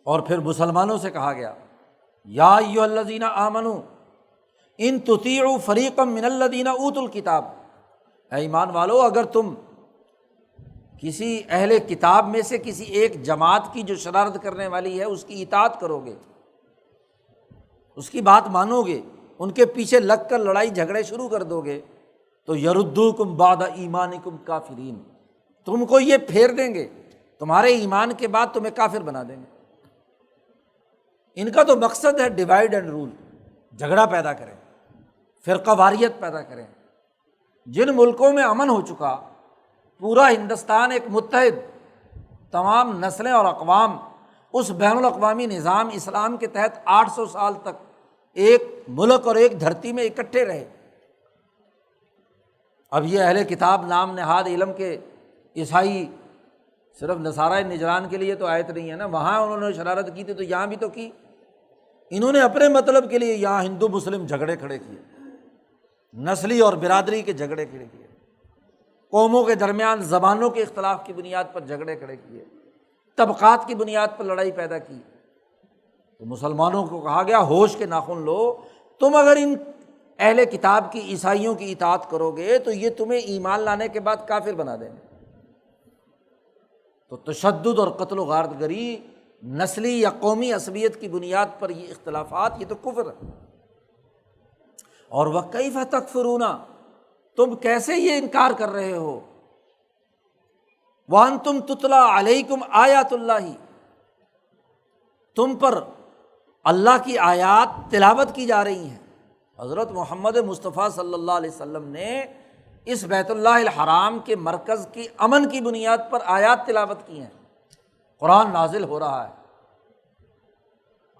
اور پھر مسلمانوں سے کہا گیا یا ایھا الذین آمنوا ان تطیعوا فریقا من الذین اوتوا الکتاب، اے ایمان والو اگر تم کسی اہل کتاب میں سے کسی ایک جماعت کی جو شرارت کرنے والی ہے اس کی اطاعت کرو گے، اس کی بات مانو گے، ان کے پیچھے لگ کر لڑائی جھگڑے شروع کر دو گے تو یردوکم بعد ایمانکم کافرین، تم کو یہ پھیر دیں گے، تمہارے ایمان کے بعد تمہیں کافر بنا دیں گے۔ ان کا تو مقصد ہے ڈیوائڈ اینڈ رول، جھگڑا پیدا کریں، فرقہ واریت پیدا کریں۔ جن ملکوں میں امن ہو چکا، پورا ہندوستان ایک متحد، تمام نسلیں اور اقوام اس بین الاقوامی نظام اسلام کے تحت 800 سال تک ایک ملک اور ایک دھرتی میں اکٹھے رہے۔ اب یہ اہل کتاب نام نہاد علم کے عیسائی صرف نصارہ نجران کے لیے تو آیت نہیں ہے نا، وہاں انہوں نے شرارت کی تھی تو یہاں بھی تو کی۔ انہوں نے اپنے مطلب کے لیے یہاں ہندو مسلم جھگڑے کھڑے کیے، نسلی اور برادری کے جھگڑے کھڑے کیے، قوموں کے درمیان زبانوں کے اختلاف کی بنیاد پر جھگڑے کھڑے کیے، طبقات کی بنیاد پر لڑائی پیدا کی۔ تو مسلمانوں کو کہا گیا ہوش کے ناخن لو، تم اگر ان اہل کتاب کی عیسائیوں کی اطاعت کرو گے تو یہ تمہیں ایمان لانے کے بعد کافر بنا دیں گے۔ تو تشدد اور قتل و غارت گری نسلی یا قومی عصبیت کی بنیاد پر یہ اختلافات، یہ تو کفر ہے۔ اور وَكَيْفَ تَكْفُرُونَ، تم کیسے یہ انکار کر رہے ہو، وَأَنْتُمْ تُتْلَىٰ عَلَيْكُمْ آیات اللہ، تم پر اللہ کی آیات تلاوت کی جا رہی ہیں۔ حضرت محمد مصطفیٰ صلی اللہ علیہ وسلم نے اس بیت اللہ الحرام کے مرکز کی امن کی بنیاد پر آیات تلاوت کی ہیں، قرآن نازل ہو رہا ہے،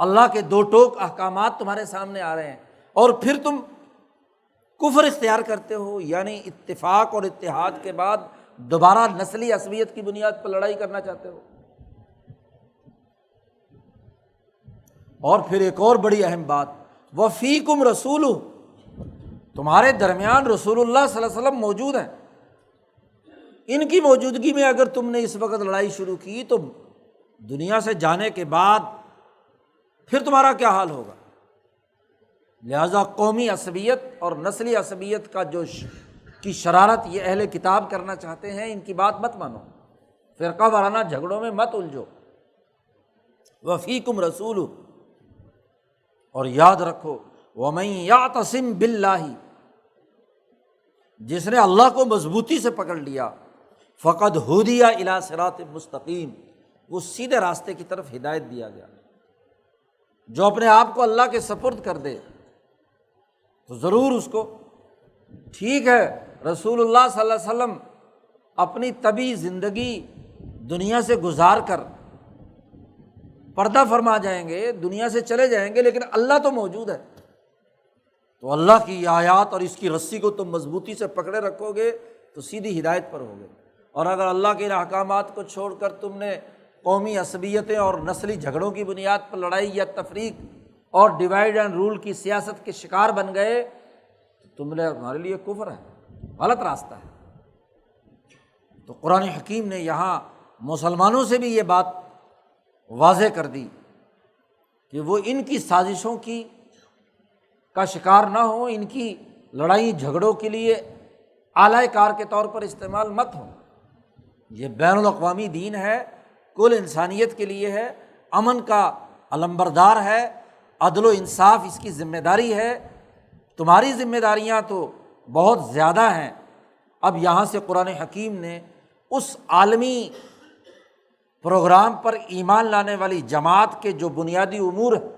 اللہ کے دو ٹوک احکامات تمہارے سامنے آ رہے ہیں، اور پھر تم کفر اختیار کرتے ہو، یعنی اتفاق اور اتحاد کے بعد دوبارہ نسلی عصبیت کی بنیاد پر لڑائی کرنا چاہتے ہو۔ اور پھر ایک اور بڑی اہم بات، وَفِيكُمْ رَسُولُهُ، تمہارے درمیان رسول اللہ صلی اللہ علیہ وسلم موجود ہیں، ان کی موجودگی میں اگر تم نے اس وقت لڑائی شروع کی تو دنیا سے جانے کے بعد پھر تمہارا کیا حال ہوگا؟ لہذا قومی عصبیت اور نسلی عصبیت کا کی شرارت یہ اہل کتاب کرنا چاہتے ہیں، ان کی بات مت مانو، فرقہ وارانہ جھگڑوں میں مت الجھو۔ وَفِيكُمْ رَسُولُهُ، اور یاد رکھو وَمَن يَعْتَصِم بِاللَّهِ، جس نے اللہ کو مضبوطی سے پکڑ لیا، فقد ہدی الی صراط مستقیم، وہ سیدھے راستے کی طرف ہدایت دیا گیا۔ جو اپنے آپ کو اللہ کے سپرد کر دے تو ضرور اس کو، ٹھیک ہے رسول اللہ صلی اللہ علیہ وسلم اپنی طبعی زندگی دنیا سے گزار کر پردہ فرما جائیں گے، دنیا سے چلے جائیں گے، لیکن اللہ تو موجود ہے، تو اللہ کی آیات اور اس کی رسی کو تم مضبوطی سے پکڑے رکھو گے تو سیدھی ہدایت پر ہوگے۔ اور اگر اللہ کے احکامات کو چھوڑ کر تم نے قومی عصبیتیں اور نسلی جھگڑوں کی بنیاد پر لڑائی یا تفریق اور ڈیوائڈ اینڈ رول کی سیاست کے شکار بن گئے تو تمہارے لیے کفر ہے، غلط راستہ ہے۔ تو قرآن حکیم نے یہاں مسلمانوں سے بھی یہ بات واضح کر دی کہ وہ ان کی سازشوں کا شکار نہ ہو، ان کی لڑائی جھگڑوں کے لیے آلہ کار کے طور پر استعمال مت ہو۔ یہ بین الاقوامی دین ہے، کل انسانیت کے لیے ہے، امن کا علمبردار ہے، عدل و انصاف اس کی ذمہ داری ہے۔ تمہاری ذمہ داریاں تو بہت زیادہ ہیں۔ اب یہاں سے قرآن حکیم نے اس عالمی پروگرام پر ایمان لانے والی جماعت کے جو بنیادی امور ہیں،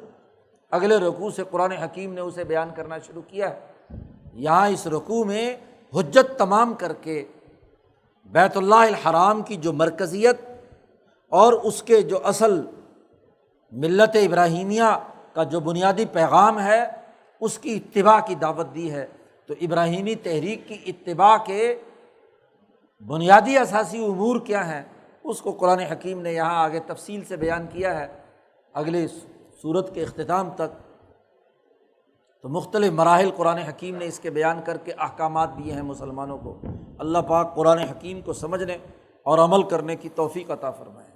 اگلے رکوع سے قرآن حکیم نے اسے بیان کرنا شروع کیا ہے۔ یہاں اس رکوع میں حجت تمام کر کے بیت اللہ الحرام کی جو مرکزیت اور اس کے جو اصل ملت ابراہیمیہ کا جو بنیادی پیغام ہے اس کی اتباع کی دعوت دی ہے۔ تو ابراہیمی تحریک کی اتباع کے بنیادی اساسی امور کیا ہیں اس کو قرآن حکیم نے یہاں آگے تفصیل سے بیان کیا ہے۔ اگلے سورت کے اختتام تک تو مختلف مراحل قرآن حکیم نے اس کے بیان کر کے احکامات دیے ہیں مسلمانوں کو۔ اللہ پاک قرآن حکیم کو سمجھنے اور عمل کرنے کی توفیق عطا فرمائے۔